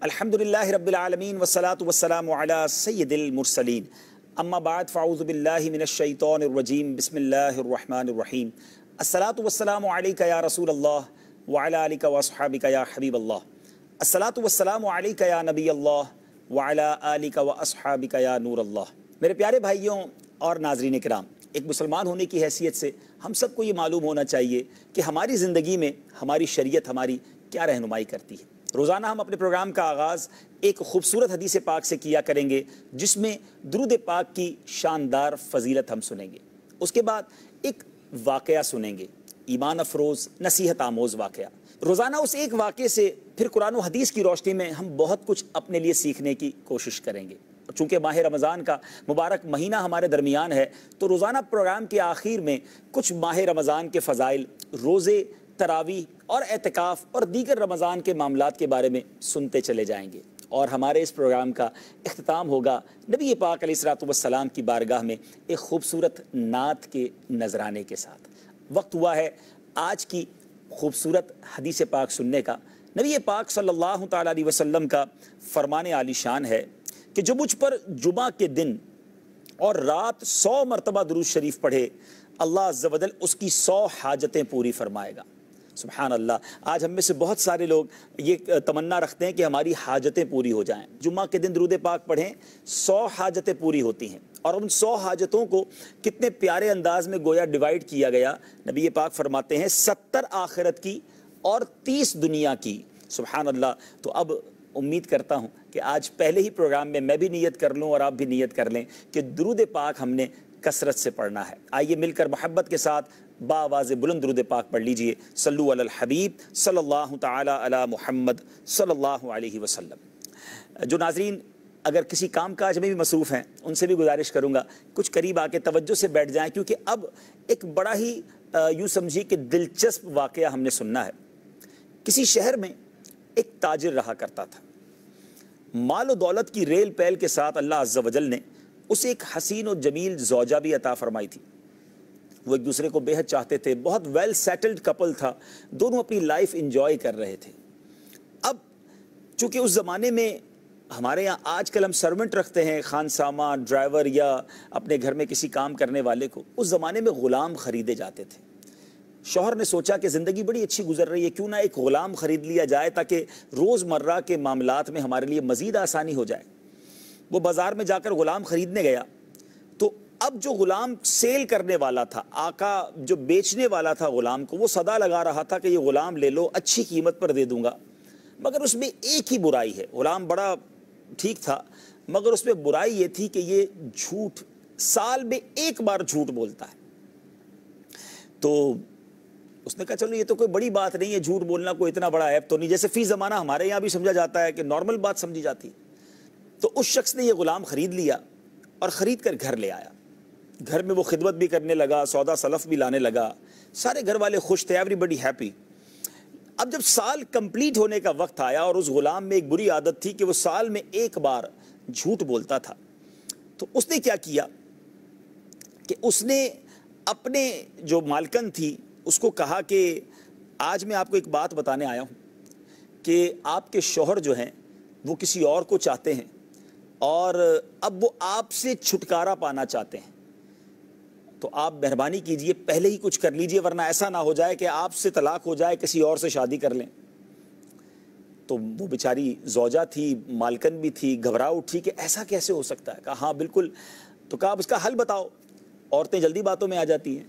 الحمدللہ رب العالمین والصلاة والسلام علی سید المرسلین اما بعد فاعوذ باللہ من الشیطان الرجیم بسم اللہ الرحمن الرحیم الصلاة والسلام علیکہ یا رسول اللہ وعلی آلکہ واصحابکہ یا حبیب اللہ الصلاة والسلام علیکہ یا نبی اللہ وعلی آلکہ واصحابکہ یا نور اللہ۔ میرے پیارے بھائیوں اور ناظرین کرام، ایک مسلمان ہونے کی حیثیت سے ہم سب کو یہ معلوم ہونا چاہیے کہ ہماری زندگی میں ہماری شریعت ہماری کیا رہنمائی کرتی ہے۔ روزانہ ہم اپنے پروگرام کا آغاز ایک خوبصورت حدیث پاک سے کیا کریں گے جس میں درود پاک کی شاندار فضیلت ہم سنیں گے۔ اس کے بعد ایک واقعہ سنیں گے، ایمان افروز نصیحت آموز واقعہ۔ روزانہ اس ایک واقعے سے پھر قرآن و حدیث کی روشنی میں ہم بہت کچھ اپنے لیے سیکھنے کی کوشش کریں گے۔ چونکہ ماہ رمضان کا مبارک مہینہ ہمارے درمیان ہے تو روزانہ پروگرام کے آخر میں کچھ ماہ رمضان کے فضائل، روزے، تراویح اور اعتکاف اور دیگر رمضان کے معاملات کے بارے میں سنتے چلے جائیں گے، اور ہمارے اس پروگرام کا اختتام ہوگا نبی پاک علیہ الصلوۃ والسلام کی بارگاہ میں ایک خوبصورت نعت کے نذرانے کے ساتھ۔ وقت ہوا ہے آج کی خوبصورت حدیث پاک سننے کا۔ نبی پاک صلی اللہ تعالیٰ علیہ وسلم کا فرمان عالی شان ہے کہ جو مجھ پر جمعہ کے دن اور رات 100 مرتبہ درود شریف پڑھے، اللہ عز و جل اس کی 100 حاجتیں پوری فرمائے گا۔ سبحان اللہ، آج ہم میں سے بہت سارے لوگ یہ تمنا رکھتے ہیں کہ ہماری حاجتیں پوری ہو جائیں۔ جمعہ کے دن درود پاک پڑھیں، 100 حاجتیں پوری ہوتی ہیں، اور ان 100 حاجتوں کو کتنے پیارے انداز میں گویا ڈیوائیڈ کیا گیا۔ نبی پاک فرماتے ہیں 70 آخرت کی اور 30 دنیا کی۔ سبحان اللہ۔ تو اب امید کرتا ہوں کہ آج پہلے ہی پروگرام میں بھی نیت کر لوں اور آپ بھی نیت کر لیں کہ درود پاک ہم نے کثرت سے پڑھنا ہے۔ آئیے مل کر محبت کے ساتھ باواز بلند درود پاک پڑھ لیجئے۔ صلو علی الحبیب صلی اللہ تعالی علی محمد صلی اللہ علیہ وسلم۔ جو ناظرین اگر کسی کام کاج میں بھی مصروف ہیں، ان سے بھی گزارش کروں گا کچھ قریب آ کے توجہ سے بیٹھ جائیں، کیونکہ اب ایک بڑا ہی یوں سمجھیے کہ دلچسپ واقعہ ہم نے سننا ہے۔ کسی شہر میں ایک تاجر رہا کرتا تھا، مال و دولت کی ریل پیل کے ساتھ اللہ عز و جل نے اسے ایک حسین و جمیل زوجہ بھی عطا فرمائی تھی۔ وہ ایک دوسرے کو بے حد چاہتے تھے، بہت ویل سیٹلڈ کپل تھا، دونوں اپنی لائف انجوائے کر رہے تھے۔ اب چونکہ اس زمانے میں ہمارے یہاں آج کل ہم سرونٹ رکھتے ہیں، خانسامہ، ڈرائیور یا اپنے گھر میں کسی کام کرنے والے کو، اس زمانے میں غلام خریدے جاتے تھے۔ شوہر نے سوچا کہ زندگی بڑی اچھی گزر رہی ہے، کیوں نہ ایک غلام خرید لیا جائے تاکہ روزمرہ کے معاملات میں ہمارے لیے مزید آسانی ہو جائے۔ وہ بازار میں جا کر غلام خریدنے گیا تو اب جو غلام سیل کرنے والا تھا، آقا جو بیچنے والا تھا غلام کو، وہ صدا لگا رہا تھا کہ یہ غلام لے لو، اچھی قیمت پر دے دوں گا، مگر اس میں ایک ہی برائی ہے۔ غلام بڑا ٹھیک تھا، مگر اس میں برائی یہ تھی کہ یہ جھوٹ، سال میں ایک بار جھوٹ بولتا ہے۔ تو اس نے کہا چلو یہ تو کوئی بڑی بات نہیں ہے، جھوٹ بولنا کوئی اتنا بڑا عیب تو نہیں، جیسے فی زمانہ ہمارے یہاں بھی سمجھا جاتا ہے کہ نارمل بات سمجھی جاتی ہے۔ تو اس شخص نے یہ غلام خرید لیا اور خرید کر گھر لے آیا۔ گھر میں وہ خدمت بھی کرنے لگا، سودا سلف بھی لانے لگا، سارے گھر والے خوش تھے، ایوری بڈی ہیپی۔ اب جب سال کمپلیٹ ہونے کا وقت آیا اور اس غلام میں ایک بری عادت تھی کہ وہ سال میں ایک بار جھوٹ بولتا تھا، تو اس نے کیا کیا کہ اس نے اپنے جو مالکن تھی اس کو کہا کہ آج میں آپ کو ایک بات بتانے آیا ہوں کہ آپ کے شوہر جو ہیں وہ کسی اور کو چاہتے ہیں، اور اب وہ آپ سے چھٹکارا پانا چاہتے ہیں، تو آپ مہربانی کیجئے پہلے ہی کچھ کر لیجئے، ورنہ ایسا نہ ہو جائے کہ آپ سے طلاق ہو جائے، کسی اور سے شادی کر لیں۔ تو وہ بیچاری زوجہ تھی، مالکن بھی تھی، گھبرا اٹھی کہ ایسا کیسے ہو سکتا ہے۔ کہا ہاں بالکل۔ تو کہا اب اس کا حل بتاؤ، عورتیں جلدی باتوں میں آ جاتی ہیں۔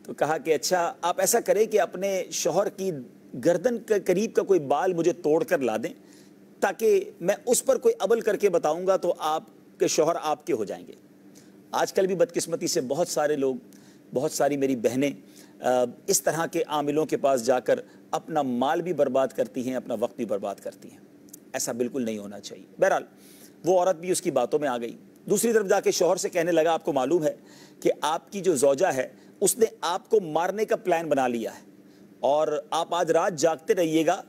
تو کہا کہ اچھا آپ ایسا کریں کہ اپنے شوہر کی گردن کے قریب کا کوئی بال مجھے توڑ کر لا دیں، تاکہ میں اس پر کوئی عمل کر کے بتاؤں گا تو آپ کے شوہر آپ کے ہو جائیں گے۔ آج کل بھی بدقسمتی سے بہت سارے لوگ، بہت ساری میری بہنیں اس طرح کے عاملوں کے پاس جا کر اپنا مال بھی برباد کرتی ہیں، اپنا وقت بھی برباد کرتی ہیں۔ ایسا بالکل نہیں ہونا چاہیے۔ بہرحال وہ عورت بھی اس کی باتوں میں آ گئی۔ دوسری طرف جا کے شوہر سے کہنے لگا آپ کو معلوم ہے کہ آپ کی جو زوجہ ہے اس نے آپ کو مارنے کا پلان بنا لیا ہے، اور آپ آج رات جاگتے رہیے گا،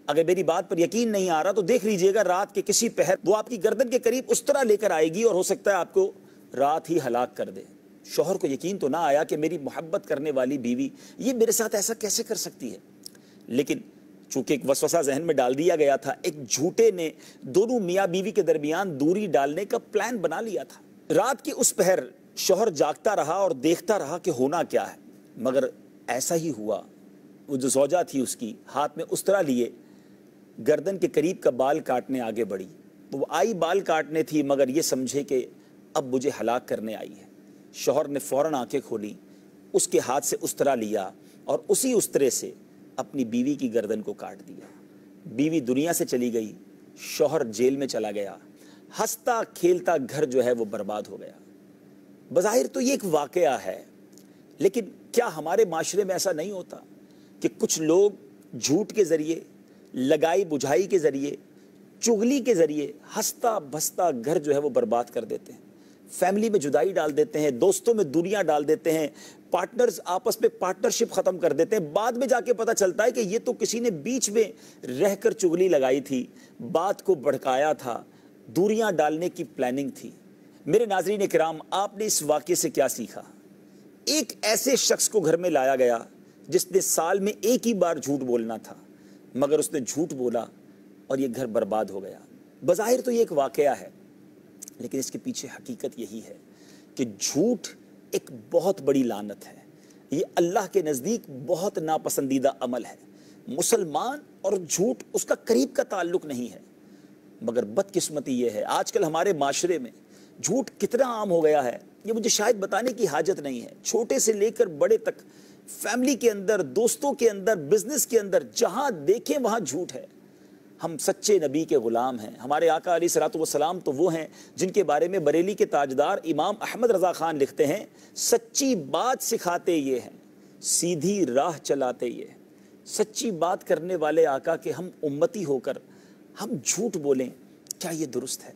اگر میری بات پر یقین نہیں آ رہا تو دیکھ لیجئے گا رات کے کسی پہر وہ آپ کی گردن کے قریب اس طرح لے کر آئے گی اور ہو سکتا ہے آپ کو رات ہی ہلاک کر دے۔ شوہر کو یقین تو نہ آیا کہ میری محبت کرنے والی بیوی یہ میرے ساتھ ایسا کیسے کر سکتی ہے۔ لیکن چونکہ ایک وسوسہ ذہن میں ڈال دیا گیا تھا، ایک جھوٹے نے دونوں میاں بیوی کے درمیان دوری ڈالنے کا پلان بنا لیا تھا۔ رات کی اس پہر شوہر جاگتا رہا اور دیکھتا رہا کہ ہونا کیا ہے، مگر ایسا ہی ہوا۔ وہ جو زوجہ تھی اس کی ہاتھ میں استرا لیے گردن کے قریب کا بال کاٹنے آگے بڑھی۔ وہ آئی بال کاٹنے تھی، مگر یہ سمجھے کہ اب مجھے ہلاک کرنے آئی ہے۔ شوہر نے فوراً آنکھیں کھولی، اس کے ہاتھ سے استرا لیا اور اسی استرے سے اپنی بیوی کی گردن کو کاٹ دیا۔ بیوی دنیا سے چلی گئی، شوہر جیل میں چلا گیا، ہنستا کھیلتا گھر جو ہے وہ برباد ہو گیا۔ بظاہر تو یہ ایک واقعہ ہے، لیکن کیا ہمارے معاشرے میں ایسا نہیں ہوتا کہ کچھ لوگ جھوٹ کے ذریعے، لگائی بجھائی کے ذریعے، چغلی کے ذریعے ہنستا بھستا گھر جو ہے وہ برباد کر دیتے ہیں، فیملی میں جدائی ڈال دیتے ہیں، دوستوں میں دوریاں ڈال دیتے ہیں، پارٹنرز آپس میں پارٹنرشپ ختم کر دیتے ہیں۔ بعد میں جا کے پتہ چلتا ہے کہ یہ تو کسی نے بیچ میں رہ کر چغلی لگائی تھی، بات کو بھڑکایا تھا، دوریاں ڈالنے کی پلاننگ تھی۔ میرے ناظرین کرام، آپ نے اس واقعے سے کیا سیکھا؟ ایک ایسے شخص کو گھر میں لایا گیا جس نے سال میں ایک ہی بار جھوٹ بولنا تھا، مگر اس نے جھوٹ بولا اور یہ گھر برباد ہو گیا۔ بظاہر تو یہ ایک واقعہ ہے، لیکن اس کے پیچھے حقیقت یہی ہے کہ جھوٹ ایک بہت بڑی لعنت ہے۔ یہ اللہ کے نزدیک بہت ناپسندیدہ عمل ہے۔ مسلمان اور جھوٹ اس کا قریب کا تعلق نہیں ہے، مگر بدقسمتی یہ ہے آج کل ہمارے معاشرے میں جھوٹ کتنا عام ہو گیا ہے، یہ مجھے شاید بتانے کی حاجت نہیں ہے۔ چھوٹے سے لے کر بڑے تک، فیملی کے اندر، دوستوں کے اندر، بزنس کے اندر، جہاں دیکھیں وہاں جھوٹ ہے۔ ہم سچے نبی کے غلام ہیں۔ ہمارے آقا علیہ الصلوۃ والسلام تو وہ ہیں جن کے بارے میں بریلی کے تاجدار امام احمد رضا خان لکھتے ہیں، سچی بات سکھاتے یہ ہیں، سیدھی راہ چلاتے یہ ہیں۔ سچی بات کرنے والے آقا کے ہم امتی ہو کر ہم جھوٹ بولیں، کیا یہ درست ہے؟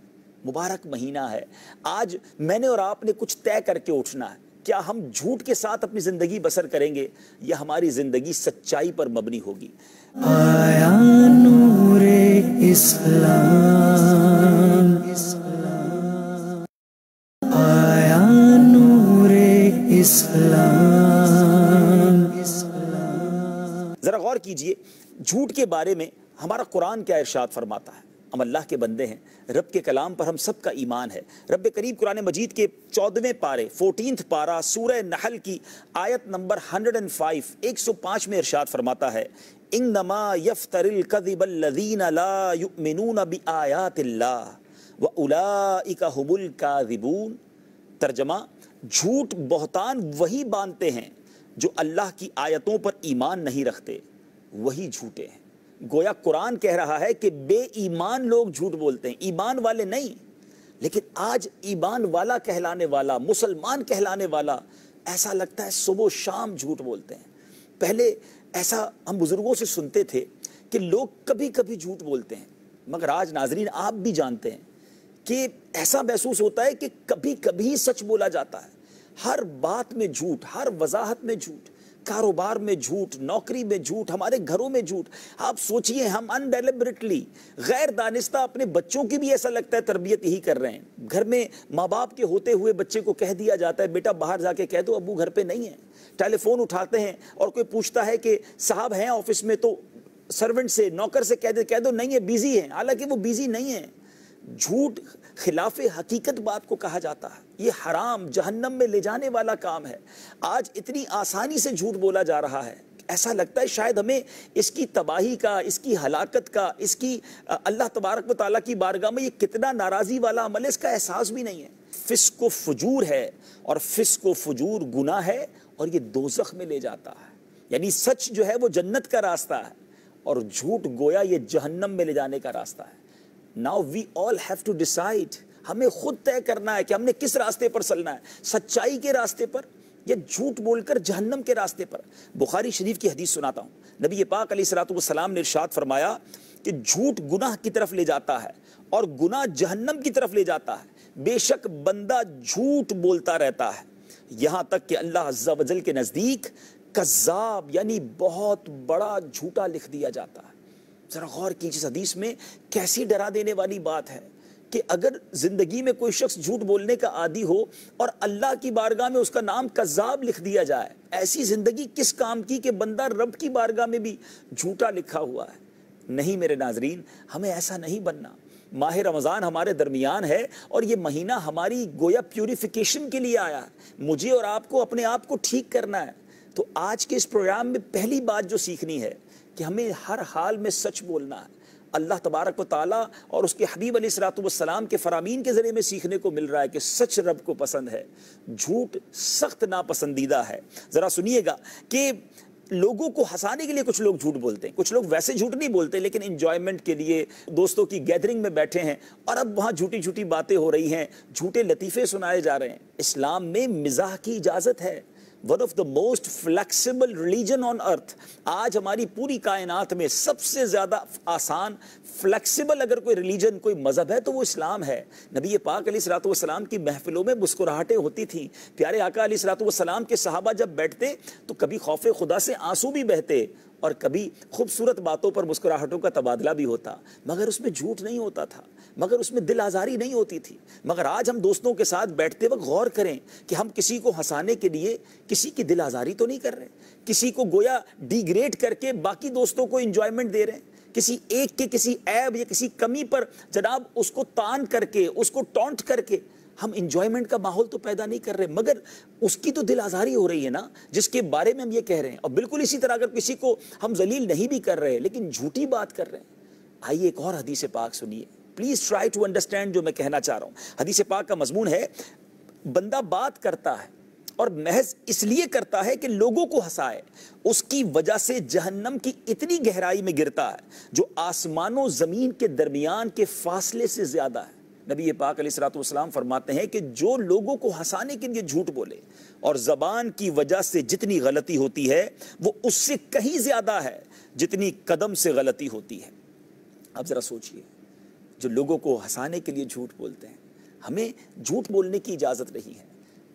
مبارک مہینہ ہے، آج میں نے اور آپ نے کچھ طے کر کے اٹھنا ہے۔ کیا ہم جھوٹ کے ساتھ اپنی زندگی بسر کریں گے یا ہماری زندگی سچائی پر مبنی ہوگی؟ آیا نور اسلام، آیا نور اسلام۔ ذرا غور کیجئے جھوٹ کے بارے میں ہمارا قرآن کیا ارشاد فرماتا ہے۔ ہم اللہ کے بندے ہیں، رب کے کلام پر ہم سب کا ایمان ہے۔ رب کریم قرآن مجید کے 14ویں پارے 14th پارہ سورہ نحل کی آیت نمبر 105 105 میں ارشاد فرماتا ہے، انما یفتر الکذب الذین لا یؤمنون بآیات اللہ واولئک هم الکاذبون۔ ترجمہ، جھوٹ بہتان وہی باندھتے ہیں جو اللہ کی آیتوں پر ایمان نہیں رکھتے، وہی جھوٹے ہیں۔ گویا قرآن کہہ رہا ہے کہ بے ایمان لوگ جھوٹ بولتے ہیں، ایمان والے نہیں۔ لیکن آج ایمان والا کہلانے والا، مسلمان کہلانے والا، ایسا لگتا ہے صبح و شام جھوٹ بولتے ہیں۔ پہلے ایسا ہم بزرگوں سے سنتے تھے کہ لوگ کبھی کبھی جھوٹ بولتے ہیں، مگر آج ناظرین آپ بھی جانتے ہیں کہ ایسا محسوس ہوتا ہے کہ کبھی کبھی سچ بولا جاتا ہے۔ ہر بات میں جھوٹ، ہر وضاحت میں جھوٹ، کاروبار میں جھوٹ، نوکری میں جھوٹ، ہمارے گھروں میں جھوٹ۔ آپ سوچئے ہم انڈیلیبریٹلی، غیر دانستہ اپنے بچوں کی بھی ایسا لگتا ہے تربیت یہی کر رہے ہیں۔ گھر میں ماں باپ کے ہوتے ہوئے بچے کو کہہ دیا جاتا ہے بیٹا باہر جا کے کہہ دو ابو گھر پہ نہیں ہے۔ ٹیلی فون اٹھاتے ہیں اور کوئی پوچھتا ہے کہ صاحب ہیں آفس میں، تو سرونٹ سے، نوکر سے کہہ دو نہیں ہے، بیزی ہیں، حالانکہ وہ بیزی نہیں ہے۔ جھوٹ خلاف حقیقت بات کو کہا جاتا ہے، یہ حرام، جہنم میں لے جانے والا کام ہے۔ آج اتنی آسانی سے جھوٹ بولا جا رہا ہے، ایسا لگتا ہے شاید ہمیں اس کی تباہی کا، اس کی ہلاکت کا، اس کی اللہ تبارک و تعالیٰ کی بارگاہ میں یہ کتنا ناراضی والا عمل ہے، اس کا احساس بھی نہیں ہے۔ فسق و فجور ہے، اور فسق و فجور گناہ ہے، اور یہ دوزخ میں لے جاتا ہے۔ یعنی سچ جو ہے وہ جنت کا راستہ ہے، اور جھوٹ گویا یہ جہنم میں لے جانے کا راستہ ہے۔ Now we all have to decide، ہمیں خود طے کرنا ہے کہ ہم نے کس راستے پر چلنا ہے، سچائی کے راستے پر یا جھوٹ بول کر جہنم کے راستے پر۔ بخاری شریف کی حدیث سناتا ہوں، نبی پاک علیہ الصلوۃ والسلام نے ارشاد فرمایا کہ جھوٹ گناہ کی طرف لے جاتا ہے اور گناہ جہنم کی طرف لے جاتا ہے۔ بے شک بندہ جھوٹ بولتا رہتا ہے یہاں تک کہ اللہ عز و جل کے نزدیک کذاب یعنی بہت بڑا جھوٹا لکھ دیا جاتا ہے۔ ذرا غور کیجیے اس حدیث میں کیسی ڈرا دینے والی بات ہے کہ اگر زندگی میں کوئی شخص جھوٹ بولنے کا عادی ہو اور اللہ کی بارگاہ میں اس کا نام کذاب لکھ دیا جائے، ایسی زندگی کس کام کی کہ بندہ رب کی بارگاہ میں بھی جھوٹا لکھا ہوا ہے؟ نہیں میرے ناظرین، ہمیں ایسا نہیں بننا۔ ماہ رمضان ہمارے درمیان ہے اور یہ مہینہ ہماری گویا پیوریفیکیشن کے لیے آیا ہے، مجھے اور آپ کو اپنے آپ کو ٹھیک کرنا ہے۔ تو آج کے اس پروگرام میں پہلی بات جو سیکھنی ہے کہ ہمیں ہر حال میں سچ بولنا ہے۔ اللہ تبارک و تعالیٰ اور اس کے حبیب علیہ الصلوۃ والسلام کے فرامین کے ذریعے میں سیکھنے کو مل رہا ہے کہ سچ رب کو پسند ہے، جھوٹ سخت ناپسندیدہ ہے۔ ذرا سنیے گا کہ لوگوں کو ہنسانے کے لیے کچھ لوگ جھوٹ بولتے ہیں، کچھ لوگ ویسے جھوٹ نہیں بولتے لیکن انجوائمنٹ کے لیے دوستوں کی گیدرنگ میں بیٹھے ہیں اور اب وہاں جھوٹی جھوٹی باتیں ہو رہی ہیں، جھوٹے لطیفے سنائے جا رہے ہیں۔ اسلام میں مزاح کی اجازت ہے۔ One of the most flexible religion on earth, آج ہماری پوری کائنات میں سب سے زیادہ آسان فلیکسیبل اگر کوئی ریلیجن کوئی مذہب ہے تو وہ اسلام ہے۔ نبی پاک علیہ الصلوۃ والسلام کی محفلوں میں مسکراہٹیں ہوتی تھیں، پیارے آقا علیہ الصلوۃ والسلام کے صحابہ جب بیٹھتے تو کبھی خوف خدا سے آنسو بھی بہتے اور کبھی خوبصورت باتوں پر مسکراہٹوں کا تبادلہ بھی ہوتا، مگر اس میں جھوٹ نہیں ہوتا تھا، مگر اس میں دل آزاری نہیں ہوتی تھی۔ مگر آج ہم دوستوں کے ساتھ بیٹھتے وقت غور کریں کہ ہم کسی کو ہنسانے کے لیے کسی کی دل آزاری تو نہیں کر رہے، کسی کو گویا ڈی گریڈ کر کے باقی دوستوں کو انجوائمنٹ دے رہے ہیں، کسی ایک کے کسی عیب یا کسی کمی پر جناب اس کو تان کر کے اس کو ٹونٹ کر کے ہم انجوائمنٹ کا ماحول تو پیدا نہیں کر رہے، مگر اس کی تو دل آزاری ہو رہی ہے نا جس کے بارے میں ہم یہ کہہ رہے ہیں۔ اور بالکل اسی طرح اگر کسی کو ہم ذلیل نہیں بھی کر رہے لیکن جھوٹی بات کر رہے ہیں، آئیے ایک اور حدیث پاک سنیے، پلیز ٹرائی ٹو انڈرسٹینڈ جو میں کہنا چاہ رہا ہوں۔ حدیث پاک کا مضمون ہے بندہ بات کرتا ہے اور محض اس لیے کرتا ہے کہ لوگوں کو ہنسائے، اس کی وجہ سے جہنم کی اتنی گہرائی میں گرتا ہے جو آسمان و زمین کے درمیان کے فاصلے سے زیادہ ہے۔ نبی پاک علیہ الصلوۃ والسلام فرماتے ہیں کہ جو لوگوں کو ہنسانے کے لیے جھوٹ بولے اور زبان کی وجہ سے جتنی غلطی ہوتی ہے وہ اس سے کہیں زیادہ ہے جتنی قدم سے غلطی ہوتی ہے۔ اب ذرا سوچئے، جو لوگوں کو ہنسانے کے لیے جھوٹ بولتے ہیں، ہمیں جھوٹ بولنے کی اجازت نہیں ہے۔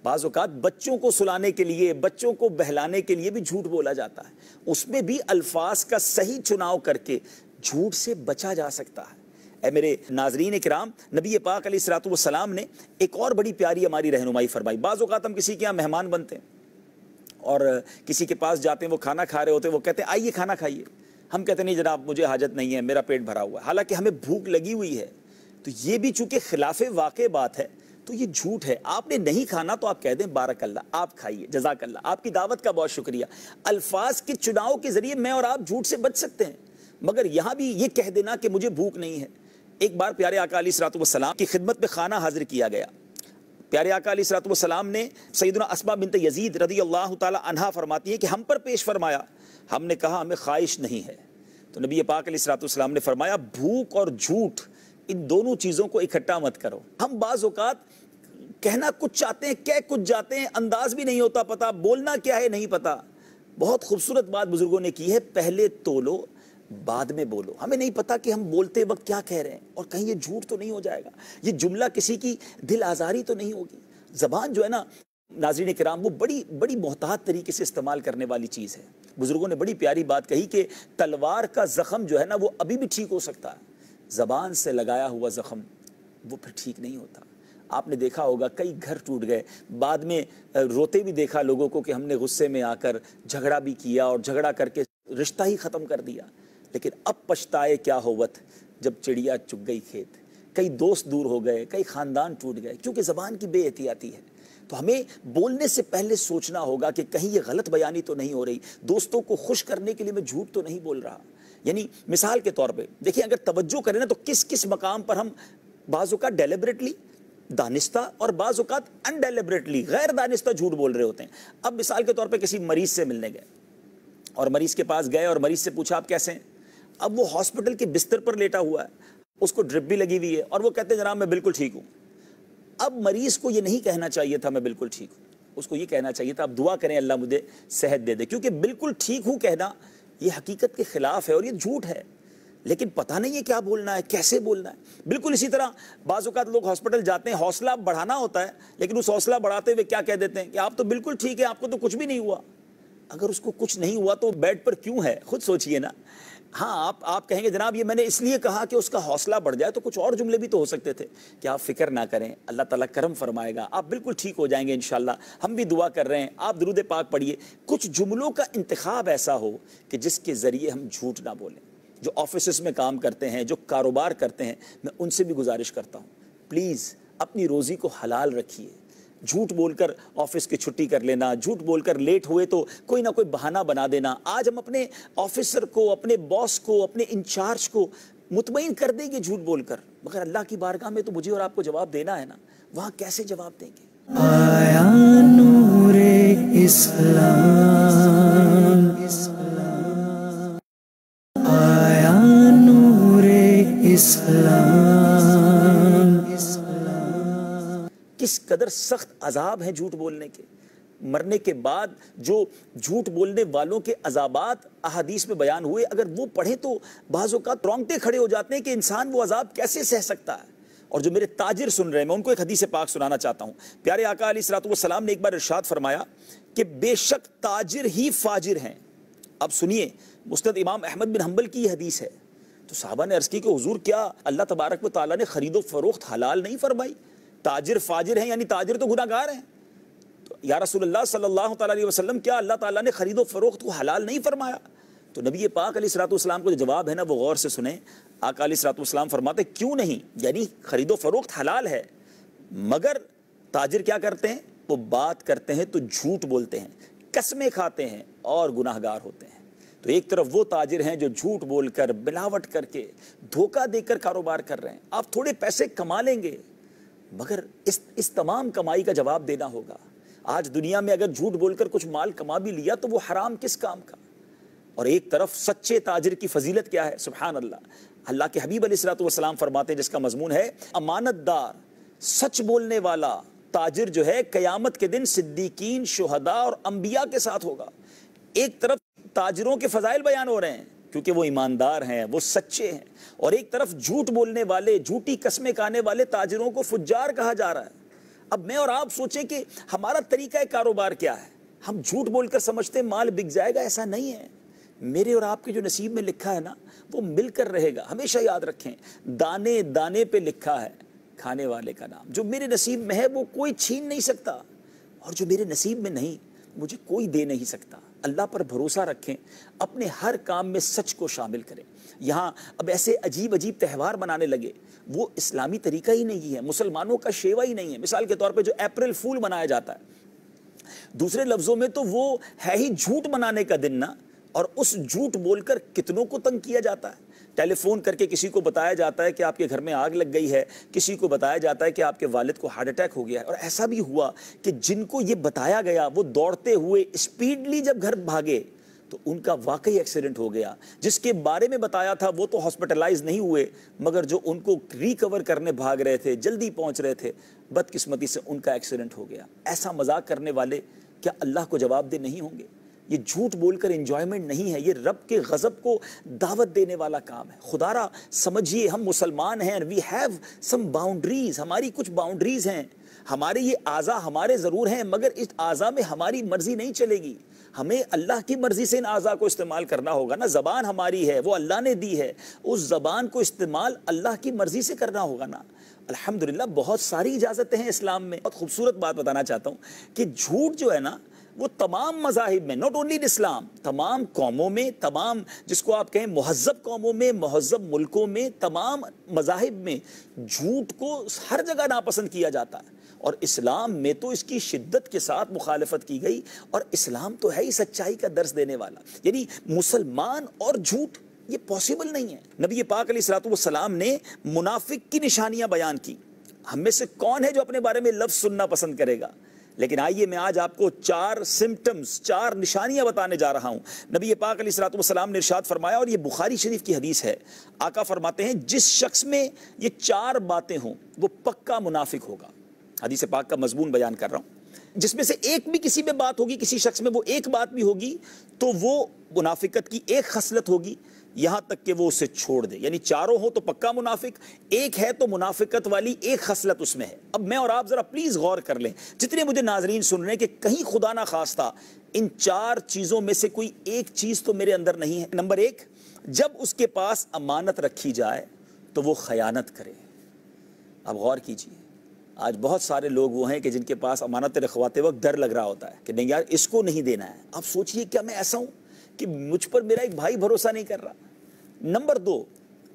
بعض اوقات بچوں کو سلانے کے لیے، بچوں کو بہلانے کے لیے بھی جھوٹ بولا جاتا ہے، اس میں بھی الفاظ کا صحیح چناؤ کر کے جھوٹ سے بچا جا سکتا ہے۔ اے میرے ناظرین کرام، نبی پاک علیہ الصلوۃ والسلام نے ایک اور بڑی پیاری ہماری رہنمائی فرمائی۔ بعض اوقات ہم کسی کے یہاں مہمان بنتے ہیں اور کسی کے پاس جاتے ہیں، وہ کھانا کھا رہے ہوتے ہیں، وہ کہتے ہیں آئیے کھانا کھائیے، ہم کہتے ہیں نہیں جناب مجھے حاجت نہیں ہے، میرا پیٹ بھرا ہوا ہے، حالانکہ ہمیں بھوک لگی ہوئی ہے۔ تو یہ بھی چونکہ خلاف واقع بات ہے تو یہ جھوٹ ہے۔ آپ نے نہیں کھانا تو آپ کہہ دیں بارک اللہ، آپ کھائیے، جزاک اللہ، آپ کی دعوت کا بہت شکریہ۔ الفاظ کے چناؤ کے ذریعے میں اور آپ جھوٹ سے بچ سکتے ہیں، مگر یہاں بھی یہ کہہ دینا کہ مجھے بھوک نہیں ہے۔ ایک بار پیارے آقا علیہ الصلوۃ والسلام کی خدمت میں کھانا حاضر کیا گیا۔ پیارے آقا علیہ الصلوۃ والسلام نے سیدنا اسماء بنت یزید رضی اللہ تعالی عنہا فرماتی ہے کہ ہم پر پیش فرمایا، ہم نے کہا ہمیں خواہش نہیں ہے، تو نبی پاک علیہ الصلوۃ والسلام نے فرمایا بھوک اور جھوٹ ان دونوں چیزوں کو اکٹھا مت کرو۔ ہم بعض اوقات کہنا کچھ چاہتے ہیں، کہہ کچھ جاتے ہیں، انداز بھی نہیں ہوتا پتہ، بولنا کیا ہے نہیں پتہ۔ بہت خوبصورت بات بزرگوں نے کی ہے، پہلے تولو بعد میں بولو۔ ہمیں نہیں پتا کہ ہم بولتے وقت کیا کہہ رہے ہیں اور کہیں یہ جھوٹ تو نہیں ہو جائے گا، یہ جملہ کسی کی دل آزاری تو نہیں ہوگی۔ زبان جو ہے نا ناظرین کرام وہ بڑی محتاط طریقے سے استعمال کرنے والی چیز ہے۔ بزرگوں نے بڑی پیاری بات کہی کہ تلوار کا زخم جو ہے نا وہ ابھی بھی ٹھیک ہو سکتا ہے، زبان سے لگایا ہوا زخم وہ پھر ٹھیک نہیں ہوتا۔ آپ نے دیکھا ہوگا کئی گھر ٹوٹ گئے، بعد میں روتے بھی دیکھا لوگوں کو کہ ہم نے غصے میں آ کر جھگڑا بھی کیا اور جھگڑا کر کے رشتہ ہی ختم کر دیا، لیکن اب پچھتائے کیا ہوت جب چڑیا چگ گئی کھیت۔ کئی دوست دور ہو گئے، کئی خاندان ٹوٹ گئے کیونکہ زبان کی بے احتیاطی ہے۔ تو ہمیں بولنے سے پہلے سوچنا ہوگا کہ کہیں یہ غلط بیانی تو نہیں ہو رہی، دوستوں کو خوش کرنے کے لیے میں جھوٹ تو نہیں بول رہا۔ یعنی مثال کے طور پہ دیکھیں اگر توجہ کریں نا تو کس مقام پر ہم بعض اوقات ڈیلیبریٹلی دانستہ اور بعض اوقات ان ڈیلیبریٹلی غیر دانستہ جھوٹ بول رہے ہوتے ہیں۔ اب مثال کے طور پہ کسی مریض سے ملنے گئے اور مریض کے پاس گئے اور مریض سے پوچھا آپ کیسے ہیں؟ اب وہ ہاسپٹل کے بستر پر لیٹا ہوا ہے، اس کو ڈرپ بھی لگی ہوئی ہے اور وہ کہتے ہیں جناب میں بالکل ٹھیک ہوں۔ اب مریض کو یہ نہیں کہنا چاہیے تھا میں بالکل ٹھیک ہوں، اس کو یہ کہنا چاہیے تھا اب دعا کریں اللہ مجھے صحت دے دے، کیونکہ بالکل ٹھیک ہوں کہنا یہ حقیقت کے خلاف ہے اور یہ جھوٹ ہے، لیکن پتہ نہیں ہے کیا بولنا ہے، کیسے بولنا ہے۔ بالکل اسی طرح بعض اوقات لوگ ہاسپٹل جاتے ہیں، حوصلہ بڑھانا ہوتا ہے لیکن اس حوصلہ بڑھاتے ہوئے کیا کہہ دیتے ہیں کہ آپ تو بالکل ٹھیک ہے، آپ کو تو کچھ بھی نہیں ہوا۔ اگر اس کو کچھ نہیں ہوا تو بیڈ پر کیوں ہے؟ خود سوچئے نا، ہاں آپ کہیں گے جناب یہ میں نے اس لیے کہا کہ اس کا حوصلہ بڑھ جائے، تو کچھ اور جملے بھی تو ہو سکتے تھے کہ آپ فکر نہ کریں، اللہ تعالیٰ کرم فرمائے گا، آپ بالکل ٹھیک ہو جائیں گے انشاءاللہ، ہم بھی دعا کر رہے ہیں، آپ درود پاک پڑھیے۔ کچھ جملوں کا انتخاب ایسا ہو کہ جس کے ذریعے ہم جھوٹ نہ بولیں۔ جو آفیسز میں کام کرتے ہیں، جو کاروبار کرتے ہیں، میں ان سے بھی گزارش کرتا ہوں، پلیز اپنی روزی کو حلال رکھیے۔ جھوٹ بول کر آفس کی چھٹی کر لینا، جھوٹ بول کر لیٹ ہوئے تو کوئی نہ کوئی بہانہ بنا دینا۔ آج ہم اپنے آفیسر کو، اپنے باس کو، اپنے انچارج کو مطمئن کر دیں گے جھوٹ بول کر، مگر اللہ کی بارگاہ میں تو مجھے اور آپ کو جواب دینا ہے نا، وہاں کیسے جواب دیں گے؟ آیا نور اسلام، آیا نور اسلام، کس قدر سخت عذاب ہیں جھوٹ بولنے کے۔ مرنے کے بعد جو جھوٹ بولنے والوں کے عذابات احادیث میں بیان ہوئے، اگر وہ پڑھیں تو بعض اوقات رونگٹے کھڑے ہو جاتے ہیں کہ انسان وہ عذاب کیسے سہ سکتا ہے۔ اور جو میرے تاجر سن رہے ہیں، میں ان کو ایک حدیث پاک سنانا چاہتا ہوں۔ پیارے آقا علیہ الصلوۃ والسلام نے ایک بار ارشاد فرمایا کہ بے شک تاجر ہی فاجر ہیں۔ اب سنیے، مسند امام احمد بن حنبل کی یہ حدیث ہے۔ تو صحابہ نے عرض کی کہ حضور کیا اللہ تبارک و تعالیٰ نے خرید و فروخت حلال نہیں فرمائی؟ تاجر فاجر ہیں، یعنی تاجر تو گناہ گار ہیں۔ تو یا رسول اللہ صلی اللہ تعالیٰ علیہ وسلم کیا اللہ تعالیٰ نے خرید و فروخت کو حلال نہیں فرمایا؟ تو نبی پاک علیہ الصلوۃ والسلام کو جو جواب ہے نا، وہ غور سے سنیں۔ آقا علیہ الصلوۃ والسلام فرماتے کیوں نہیں، یعنی خرید و فروخت حلال ہے، مگر تاجر کیا کرتے ہیں؟ وہ بات کرتے ہیں تو جھوٹ بولتے ہیں، قسمیں کھاتے ہیں اور گناہ گار ہوتے ہیں۔ تو ایک طرف وہ تاجر ہیں جو جھوٹ بول کر، ملاوٹ کر کے، دھوکہ دے کر کاروبار کر رہے ہیں۔ آپ تھوڑے پیسے کما لیں گے، مگر اس تمام کمائی کا جواب دینا ہوگا۔ آج دنیا میں اگر جھوٹ بول کر کچھ مال کما بھی لیا تو وہ حرام کس کام کا؟ اور ایک طرف سچے تاجر کی فضیلت کیا ہے، سبحان اللہ۔ اللہ کے حبیب علیہ الصلوۃ والسلام فرماتے ہیں، جس کا مضمون ہے امانت دار، سچ بولنے والا تاجر جو ہے قیامت کے دن صدیقین، شہداء اور انبیاء کے ساتھ ہوگا۔ ایک طرف تاجروں کے فضائل بیان ہو رہے ہیں کیونکہ وہ ایماندار ہیں، وہ سچے ہیں، اور ایک طرف جھوٹ بولنے والے، جھوٹی قسمیں کھانے والے تاجروں کو فجار کہا جا رہا ہے۔ اب میں اور آپ سوچیں کہ ہمارا طریقہ کاروبار کیا ہے؟ ہم جھوٹ بول کر سمجھتے مال بک جائے گا، ایسا نہیں ہے۔ میرے اور آپ کے جو نصیب میں لکھا ہے نا، وہ مل کر رہے گا۔ ہمیشہ یاد رکھیں، دانے دانے پہ لکھا ہے کھانے والے کا نام۔ جو میرے نصیب میں ہے وہ کوئی چھین نہیں سکتا، اور جو میرے نصیب میں نہیں مجھے کوئی دے نہیں سکتا۔ اللہ پر بھروسہ رکھیں، اپنے ہر کام میں سچ کو شامل کریں۔ یہاں اب ایسے عجیب عجیب تہوار منانے لگے، وہ اسلامی طریقہ ہی نہیں ہے، مسلمانوں کا شیوا ہی نہیں ہے۔ مثال کے طور پہ جو اپریل فول منایا جاتا ہے، دوسرے لفظوں میں تو وہ ہے ہی جھوٹ منانے کا دن نا، اور اس جھوٹ بول کر کتنوں کو تنگ کیا جاتا ہے۔ ٹیلی فون کر کے کسی کو بتایا جاتا ہے کہ آپ کے گھر میں آگ لگ گئی ہے، کسی کو بتایا جاتا ہے کہ آپ کے والد کو ہارٹ اٹیک ہو گیا ہے، اور ایسا بھی ہوا کہ جن کو یہ بتایا گیا وہ دوڑتے ہوئے اسپیڈلی جب گھر بھاگے تو ان کا واقعی ایکسیڈنٹ ہو گیا۔ جس کے بارے میں بتایا تھا وہ تو ہاسپٹلائز نہیں ہوئے، مگر جو ان کو ریکور کرنے بھاگ رہے تھے، جلدی پہنچ رہے تھے، بدقسمتی سے ان کا ایکسیڈنٹ ہو گیا۔ ایسا مذاق کرنے والے کیا اللہ کو جواب دہ نہیں ہوں گے؟ یہ جھوٹ بول کر انجوائمنٹ نہیں ہے، یہ رب کے غضب کو دعوت دینے والا کام ہے۔ خدا را سمجھیے، ہم مسلمان ہیں، وی ہیو سم باؤنڈریز، ہماری کچھ باؤنڈریز ہیں۔ ہمارے یہ اعضاء ہمارے ضرور ہیں، مگر اس اعضاء میں ہماری مرضی نہیں چلے گی۔ ہمیں اللہ کی مرضی سے ان اعضاء کو استعمال کرنا ہوگا نا۔ زبان ہماری ہے، وہ اللہ نے دی ہے، اس زبان کو استعمال اللہ کی مرضی سے کرنا ہوگا نا۔ الحمدللہ بہت ساری اجازتیں ہیں اسلام میں۔ بہت خوبصورت بات بتانا چاہتا ہوں کہ جھوٹ جو ہے نا، وہ تمام مذاہب میں، ناٹ اونلی ان اسلام، تمام قوموں میں، تمام جس کو آپ کہیں مہذب قوموں میں، مہذب ملکوں میں، تمام مذاہب میں جھوٹ کو ہر جگہ ناپسند کیا جاتا ہے، اور اسلام میں تو اس کی شدت کے ساتھ مخالفت کی گئی۔ اور اسلام تو ہے ہی سچائی کا درس دینے والا، یعنی مسلمان اور جھوٹ یہ پاسبل نہیں ہے۔ نبی پاک علیہ الصلوۃ والسلام نے منافق کی نشانیاں بیان کی۔ ہم میں سے کون ہے جو اپنے بارے میں لفظ سننا پسند کرے گا؟ لیکن آئیے میں آج آپ کو 4 سمپٹمز، 4 نشانیاں بتانے جا رہا ہوں۔ نبی پاک علیہ الصلوۃ والسلام نے ارشاد فرمایا، اور یہ بخاری شریف کی حدیث ہے، آقا فرماتے ہیں جس شخص میں یہ 4 باتیں ہوں وہ پکا منافق ہوگا۔ حدیث پاک کا مضمون بیان کر رہا ہوں، جس میں سے ایک بھی کسی میں بات ہوگی، کسی شخص میں وہ ایک بات بھی ہوگی تو وہ منافقت کی ایک خصلت ہوگی، یہاں تک کہ وہ اسے چھوڑ دے۔ یعنی 4 ہوں تو پکا منافق، ایک ہے تو منافقت والی ایک خصلت اس میں ہے۔ اب میں اور آپ ذرا پلیز غور کر لیں، جتنے مجھے ناظرین سن رہے ہیں، کہ کہیں خدا نہ خواستہ ان 4 چیزوں میں سے کوئی ایک چیز تو میرے اندر نہیں ہے۔ نمبر 1، جب اس کے پاس امانت رکھی جائے تو وہ خیانت کرے۔ اب غور کیجئے، آج بہت سارے لوگ وہ ہیں کہ جن کے پاس امانت رکھواتے وقت ڈر لگ رہا ہوتا ہے کہ نہیں یار اس کو نہیں دینا ہے۔ آپ سوچئے کیا میں ایسا ہوں کہ مجھ پر میرا ایک بھائی بھروسہ نہیں کر رہا؟ نمبر 2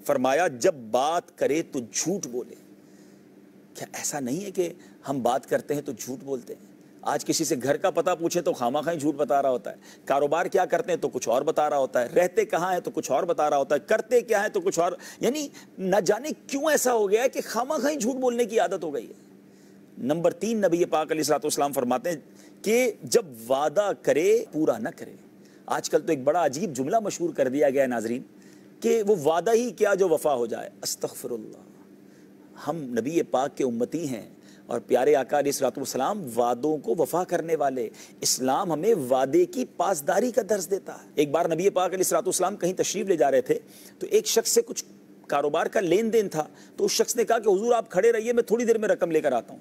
فرمایا جب بات کرے تو جھوٹ بولے۔ کیا ایسا نہیں ہے کہ ہم بات کرتے ہیں تو جھوٹ بولتے ہیں؟ آج کسی سے گھر کا پتہ پوچھیں تو خواہ مخواہ جھوٹ بتا رہا ہوتا ہے، کاروبار کیا کرتے ہیں تو کچھ اور بتا رہا ہوتا ہے، رہتے کہاں ہیں تو کچھ اور بتا رہا ہوتا ہے، کرتے کیا ہے تو کچھ اور، یعنی نہ جانے کیوں ایسا ہو گیا ہے کہ خواہ مخواہ جھوٹ بولنے کی عادت ہو گئی ہے۔ نمبر 3 نبی پاک علیہ الصلوۃ والسلام فرماتے ہیں کہ جب وعدہ کرے پورا نہ کرے۔ آج کل تو ایک بڑا عجیب جملہ مشہور کر دیا گیا ہے ناظرین کہ وہ وعدہ ہی کیا جو وفا ہو جائے۔ استغفر اللہ، ہم نبی پاک کے امتی ہیں اور پیارے آقا علیہ الصلوۃ والسلام وعدوں کو وفا کرنے والے۔ اسلام ہمیں وعدے کی پاسداری کا درس دیتا ہے۔ ایک بار نبی پاک علیہ الصلوۃ والسلام کہیں تشریف لے جا رہے تھے تو ایک شخص سے کچھ کاروبار کا لین دین تھا، تو اس شخص نے کہا کہ حضور آپ کھڑے رہیے، میں تھوڑی دیر میں رقم لے کر آتا ہوں۔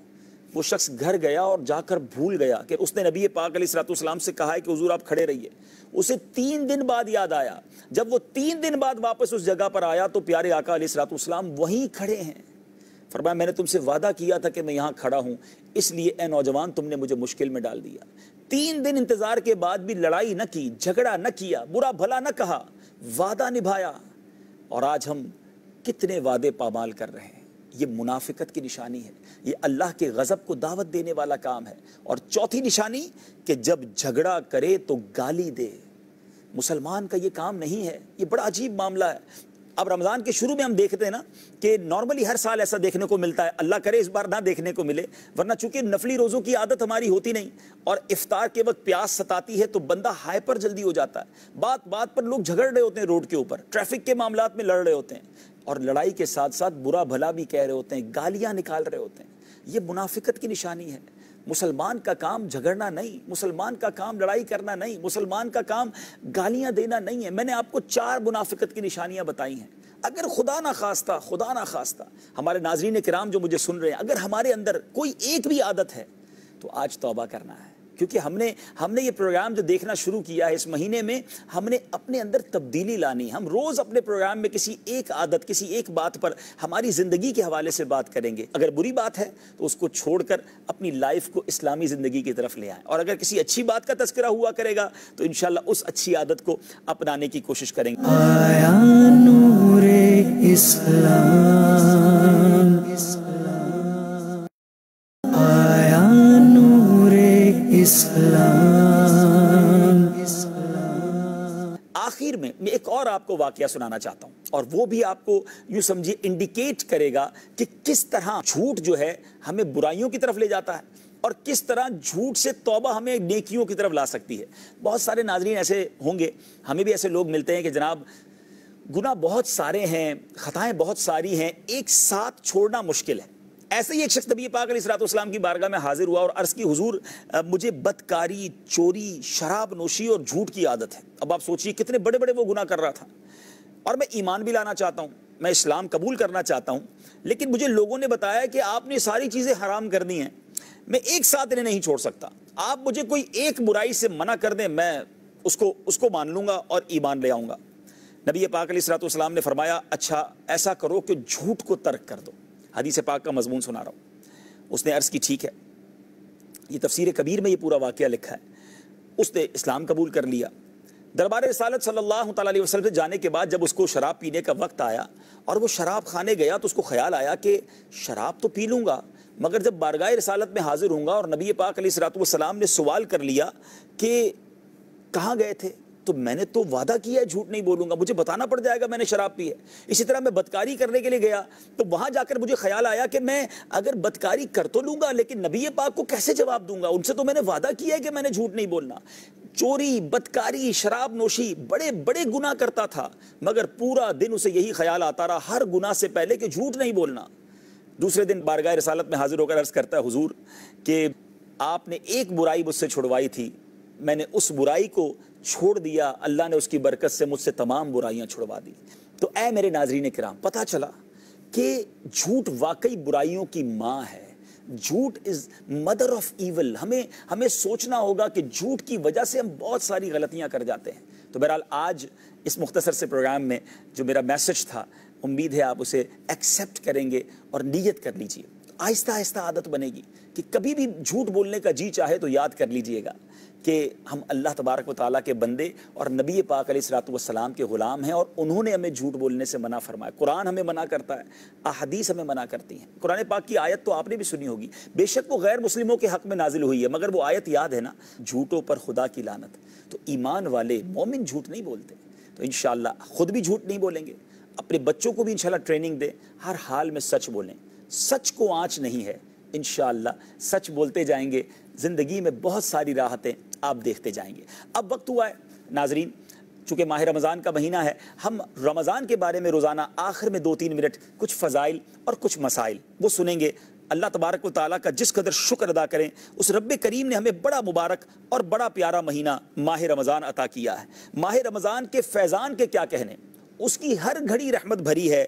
وہ شخص گھر گیا اور جا کر بھول گیا کہ اس نے نبی پاک علیہ الصلوۃ والسلام سے کہا ہے کہ حضور آپ کھڑے رہیے۔ اسے 3 دن بعد یاد آیا۔ جب وہ 3 دن بعد واپس اس جگہ پر آیا تو پیارے آقا علیہ الصلوۃ والسلام وہیں کھڑے ہیں۔ فرمایا میں نے تم سے وعدہ کیا تھا کہ میں یہاں کھڑا ہوں، اس لیے اے نوجوان تم نے مجھے مشکل میں ڈال دیا۔ 3 دن انتظار کے بعد بھی لڑائی نہ کی، جھگڑا نہ کیا، برا بھلا نہ کہا، وعدہ نبھایا۔ اور آج ہم کتنے وعدے پامال کر رہے ہیں۔ یہ منافقت کی نشانی ہے، یہ اللہ کے غضب کو دعوت دینے والا کام ہے۔ اور چوتھی نشانی کہ جب جھگڑا کرے تو گالی دے۔ مسلمان کا یہ کام نہیں ہے، یہ بڑا عجیب معاملہ ہے۔ اب رمضان کے شروع میں ہم دیکھتے ہیں نا کہ نارملی ہر سال ایسا دیکھنے کو ملتا ہے، اللہ کرے اس بار نہ دیکھنے کو ملے، ورنہ چونکہ نفلی روزوں کی عادت ہماری ہوتی نہیں اور افطار کے وقت پیاس ستاتی ہے تو بندہ ہائپر جلدی ہو جاتا ہے۔ بات بات پر لوگ جھگڑ رہے ہوتے ہیں، روڈ کے اوپر ٹریفک کے معاملات میں لڑ رہے ہوتے ہیں اور لڑائی کے ساتھ ساتھ برا بھلا بھی کہہ رہے ہوتے ہیں، گالیاں نکال رہے ہوتے ہیں۔ یہ منافقت کی نشانی ہے۔ مسلمان کا کام جھگڑنا نہیں، مسلمان کا کام لڑائی کرنا نہیں، مسلمان کا کام گالیاں دینا نہیں ہے۔ میں نے آپ کو 4 منافقت کی نشانیاں بتائی ہیں۔ اگر خدا نہ خواستہ ہمارے ناظرین کرام جو مجھے سن رہے ہیں، اگر ہمارے اندر کوئی ایک بھی عادت ہے تو آج توبہ کرنا ہے، کیونکہ ہم نے یہ پروگرام جو دیکھنا شروع کیا ہے اس مہینے میں، ہم نے اپنے اندر تبدیلی لانی۔ ہم روز اپنے پروگرام میں کسی ایک عادت، کسی ایک بات پر ہماری زندگی کے حوالے سے بات کریں گے۔ اگر بری بات ہے تو اس کو چھوڑ کر اپنی لائف کو اسلامی زندگی کی طرف لے آئیں، اور اگر کسی اچھی بات کا تذکرہ ہوا کرے گا تو انشاءاللہ اس اچھی عادت کو اپنانے کی کوشش کریں گے۔ آیا نور اسلام، آیا نور اسلام۔ آخر میں ایک اور آپ کو واقعہ سنانا چاہتا ہوں، اور وہ بھی آپ کو یوں سمجھیے انڈیکیٹ کرے گا کہ کس طرح جھوٹ جو ہے ہمیں برائیوں کی طرف لے جاتا ہے اور کس طرح جھوٹ سے توبہ ہمیں نیکیوں کی طرف لا سکتی ہے۔ بہت سارے ناظرین ایسے ہوں گے، ہمیں بھی ایسے لوگ ملتے ہیں کہ جناب گناہ بہت سارے ہیں، خطائیں بہت ساری ہیں، ایک ساتھ چھوڑنا مشکل ہے۔ ایسے ہی ایک شخص نبی پاک علیہ الصلوۃ والسلام کی بارگاہ میں حاضر ہوا اور عرض کی حضور مجھے بدکاری، چوری، شراب نوشی اور جھوٹ کی عادت ہے۔ اب آپ سوچئے کتنے بڑے بڑے وہ گناہ کر رہا تھا، اور میں ایمان بھی لانا چاہتا ہوں، میں اسلام قبول کرنا چاہتا ہوں، لیکن مجھے لوگوں نے بتایا کہ آپ نے ساری چیزیں حرام کر دی ہیں، میں ایک ساتھ انہیں نہیں چھوڑ سکتا۔ آپ مجھے کوئی ایک برائی سے منع کر دیں، میں اس کو مان لوں گا اور ایمان لے آؤں گا۔ نبی پاک علیہ الصلوۃ والسلام نے فرمایا اچھا ایسا کرو کہ جھوٹ کو ترک کر دو۔ حدیث پاک کا مضمون سنا رہا ہوں۔ اس نے عرض کی ٹھیک ہے، یہ تفسیر کبیر میں یہ پورا واقعہ لکھا ہے۔ اس نے اسلام قبول کر لیا۔ دربار رسالت صلی اللہ تعالیٰ علیہ وسلم سے جانے کے بعد جب اس کو شراب پینے کا وقت آیا اور وہ شراب کھانے گیا تو اس کو خیال آیا کہ شراب تو پی لوں گا، مگر جب بارگاہ رسالت میں حاضر ہوں گا اور نبی پاک علیہ الصلوۃ والسلام نے سوال کر لیا کہ کہاں گئے تھے، تو میں نے تو وعدہ کیا ہے جھوٹ نہیں بولوں گا، مجھے بتانا پڑ جائے گا میں نے شراب پی ہے۔ اسی طرح میں بدکاری کرنے کے لیے گیا تو وہاں جا کر مجھے خیال آیا کہ میں اگر بدکاری کر تو لوں گا لیکن نبی پاک کو کیسے جواب دوں گا، ان سے تو میں نے وعدہ کیا ہے کہ میں نے جھوٹ نہیں بولنا۔ چوری، بدکاری، شراب نوشی، بڑے بڑے گناہ کرتا تھا، مگر پورا دن اسے یہی خیال آتا رہا ہر گناہ سے پہلے کہ جھوٹ نہیں بولنا۔ دوسرے دن بارگاہ رسالت میں حاضر ہو کر عرض کرتا ہے حضور کہ آپ نے ایک برائی مجھ سے چھڑوائی تھی، میں نے اس برائی کو چھوڑ دیا، اللہ نے اس کی برکت سے مجھ سے تمام برائیاں چھڑوا دی۔ تو اے میرے ناظرین کرام، پتہ چلا کہ جھوٹ واقعی برائیوں کی ماں ہے۔ جھوٹ از مدر آف ایول۔ ہمیں سوچنا ہوگا کہ جھوٹ کی وجہ سے ہم بہت ساری غلطیاں کر جاتے ہیں۔ تو بہرحال آج اس مختصر سے پروگرام میں جو میرا میسج تھا، امید ہے آپ اسے ایکسیپٹ کریں گے اور نیت کر لیجئے. آہستہ آہستہ عادت بنے گی کہ کبھی بھی جھوٹ بولنے کا جی چاہے تو یاد کر لیجئے گا کہ ہم اللہ تبارک و تعالیٰ کے بندے اور نبی پاک علیہ الصلوۃ والسلام کے غلام ہیں، اور انہوں نے ہمیں جھوٹ بولنے سے منع فرمایا. قرآن ہمیں منع کرتا ہے، احادیث ہمیں منع کرتی ہیں. قرآن پاک کی آیت تو آپ نے بھی سنی ہوگی، بے شک وہ غیر مسلموں کے حق میں نازل ہوئی ہے، مگر وہ آیت یاد ہے نا، جھوٹوں پر خدا کی لعنت. تو ایمان والے مومن جھوٹ نہیں بولتے. تو انشاءاللہ خود بھی جھوٹ نہیں بولیں گے، اپنے بچوں کو بھی انشاءاللہ ٹریننگ دیں، ہر حال میں سچ بولیں. سچ کو آنچ نہیں ہے، انشاءاللہ سچ بولتے جائیں گے، زندگی میں بہت ساری راحتیں آپ دیکھتے جائیں گے. اب وقت ہوا ہے ناظرین، چونکہ ماہ رمضان کا مہینہ ہے، ہم رمضان کے بارے میں روزانہ آخر میں 2-3 منٹ کچھ فضائل اور کچھ مسائل وہ سنیں گے. اللہ تبارک و تعالیٰ کا جس قدر شکر ادا کریں، اس رب کریم نے ہمیں بڑا مبارک اور بڑا پیارا مہینہ ماہ رمضان عطا کیا ہے. ماہ رمضان کے فیضان کے کیا کہنے، اس کی ہر گھڑی رحمت بھری ہے،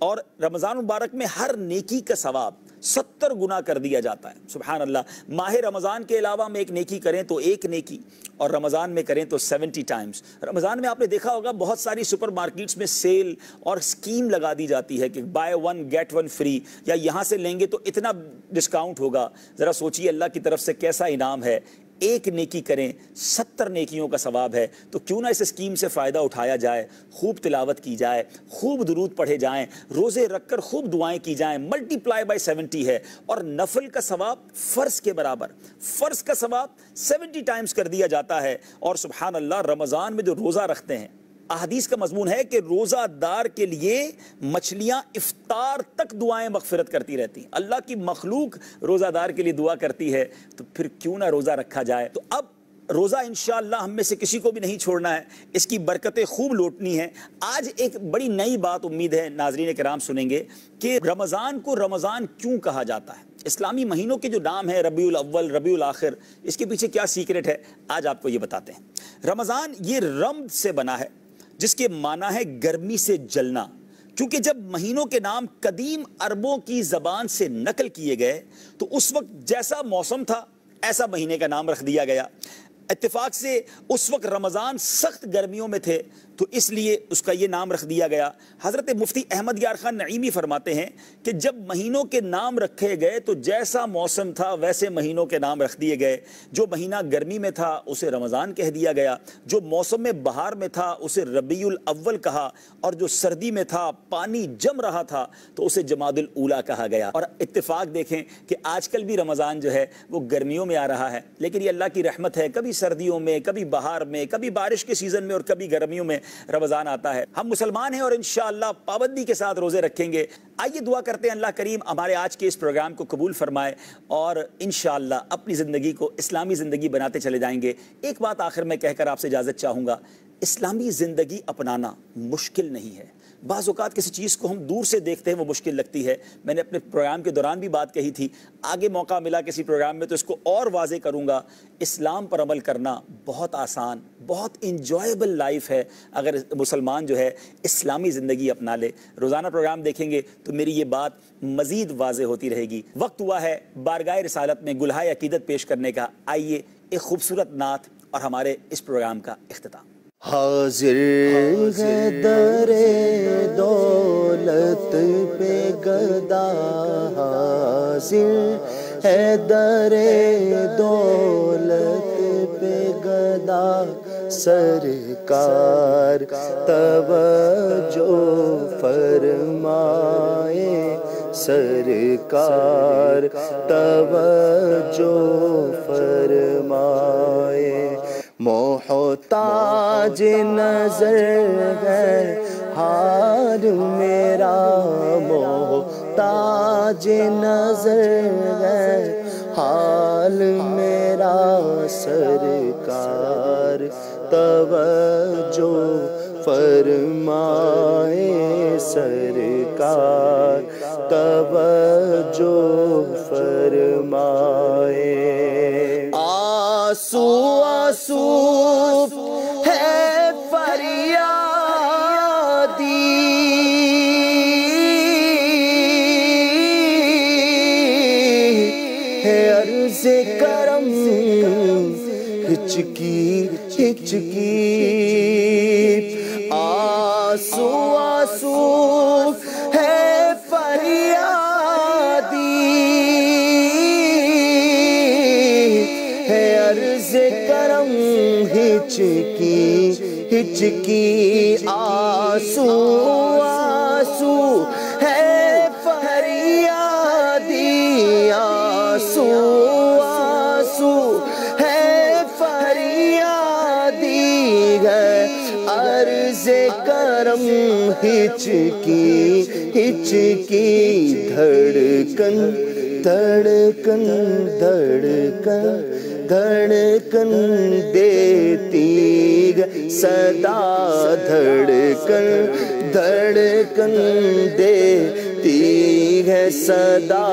اور رمضان مبارک میں ہر نیکی کا ثواب 70 گنا کر دیا جاتا ہے. سبحان اللہ. ماہ رمضان کے علاوہ میں ایک نیکی کریں تو ایک نیکی، اور رمضان میں کریں تو 70 ٹائمز. رمضان میں آپ نے دیکھا ہوگا بہت ساری سپر مارکیٹس میں سیل اور اسکیم لگا دی جاتی ہے کہ بائی 1 گیٹ 1 فری، یا یہاں سے لیں گے تو اتنا ڈسکاؤنٹ ہوگا. ذرا سوچیے اللہ کی طرف سے کیسا انعام ہے. ایک نیکی کریں 70 نیکیوں کا ثواب ہے. تو کیوں نہ اس اسکیم سے فائدہ اٹھایا جائے، خوب تلاوت کی جائے، خوب درود پڑھے جائیں، روزے رکھ کر خوب دعائیں کی جائیں. ملٹی پلائی بائی 70 ہے، اور نفل کا ثواب فرض کے برابر، فرض کا ثواب 70 ٹائمز کر دیا جاتا ہے. اور سبحان اللہ، رمضان میں جو روزہ رکھتے ہیں، احادیث کا مضمون ہے کہ روزہ دار کے لیے مچھلیاں افطار تک دعائیں مغفرت کرتی رہتی ہیں. اللہ کی مخلوق روزہ دار کے لیے دعا کرتی ہے، تو پھر کیوں نہ روزہ رکھا جائے. تو اب روزہ انشاءاللہ ہم میں سے کسی کو بھی نہیں چھوڑنا ہے، اس کی برکتیں خوب لوٹنی ہیں. آج ایک بڑی نئی بات امید ہے ناظرین کرام سنیں گے کہ رمضان کو رمضان کیوں کہا جاتا ہے. اسلامی مہینوں کے جو نام ہے ربیع الاول، ربیع الاخر، اس کے پیچھے کیا سیکرٹ ہے آج آپ کو یہ بتاتے ہیں. رمضان یہ رمض سے بنا ہے، جس کے معنی ہے گرمی سے جلنا. کیونکہ جب مہینوں کے نام قدیم عربوں کی زبان سے نقل کیے گئے تو اس وقت جیسا موسم تھا ایسا مہینے کا نام رکھ دیا گیا. اتفاق سے اس وقت رمضان سخت گرمیوں میں تھے تو اس لیے اس کا یہ نام رکھ دیا گیا. حضرت مفتی احمد یار خان نعیمی فرماتے ہیں کہ جب مہینوں کے نام رکھے گئے تو جیسا موسم تھا ویسے مہینوں کے نام رکھ دیے گئے. جو مہینہ گرمی میں تھا اسے رمضان کہہ دیا گیا، جو موسم میں بہار میں تھا اسے ربیع الاول کہا، اور جو سردی میں تھا پانی جم رہا تھا تو اسے جمادی الاولیٰ کہا گیا. اور اتفاق دیکھیں کہ آج کل بھی رمضان جو ہے وہ گرمیوں میں آ رہا ہے، لیکن یہ اللہ کی رحمت ہے، کبھی سردیوں میں، کبھی بہار میں، کبھی بارش کے سیزن میں، اور کبھی گرمیوں میں رمضان آتا ہے. ہم مسلمان ہیں اور انشاءاللہ پابندی کے ساتھ روزے رکھیں گے. آئیے دعا کرتے ہیں اللہ کریم ہمارے آج کے اس پروگرام کو قبول فرمائے، اور انشاءاللہ اپنی زندگی کو اسلامی زندگی بناتے چلے جائیں گے. ایک بات آخر میں کہہ کر آپ سے اجازت چاہوں گا، اسلامی زندگی اپنانا مشکل نہیں ہے. بعض اوقات کسی چیز کو ہم دور سے دیکھتے ہیں وہ مشکل لگتی ہے. میں نے اپنے پروگرام کے دوران بھی بات کہی تھی، آگے موقع ملا کسی پروگرام میں تو اس کو اور واضح کروں گا. اسلام پر عمل کرنا بہت آسان، بہت انجوائبل لائف ہے اگر مسلمان جو ہے اسلامی زندگی اپنا لے. روزانہ پروگرام دیکھیں گے تو میری یہ بات مزید واضح ہوتی رہے گی. وقت ہوا ہے بارگاہ رسالت میں گلہائے عقیدت پیش کرنے کا. آئیے ایک خوبصورت نعت اور ہمارے اس پروگرام کا اختتام. حاضر ہے در دولت پہ گدا، حاضر ہے در دولت پہ گدا، سرکار توجہ فرمائے، سرکار توجہ فرمائے. محتاج نظر ہے حال میرا، محتاج نظر ہے حال میرا، سرکار توجہ فرمائے، سرکار توجہ فرمائے. آنسو آنسو ہے فریادی، ہے عرض کرم ہچکی ہچکی آنسو آنسو ہے فریادی ہے عرض کرم ہچکی ہچکی آنسو آنسو ہے فریادی آنسو آنسو ہے فریادی ہے عرض کرم ہچکی ہچکی دھڑکن دھڑکن دھڑکن دھڑکن دیتی ہے صدا دھڑکن دھڑکن دیتی ہے صدا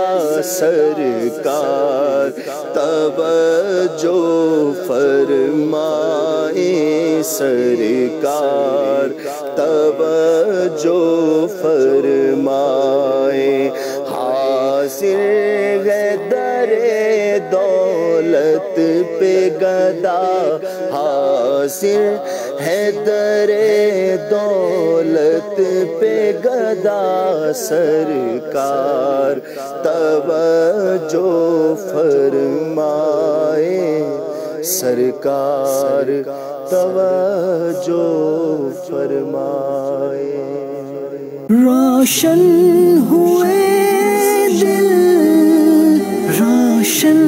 سرکار توجہ فرمائیں سرکار توجہ فرمائیں حاصل ہے در دولت پہ گدا حاصل ہے در دولت پہ گدا سرکار توجہ فرمائیں سرکار توجہ فرمائیں روشن ہوئے دل روشن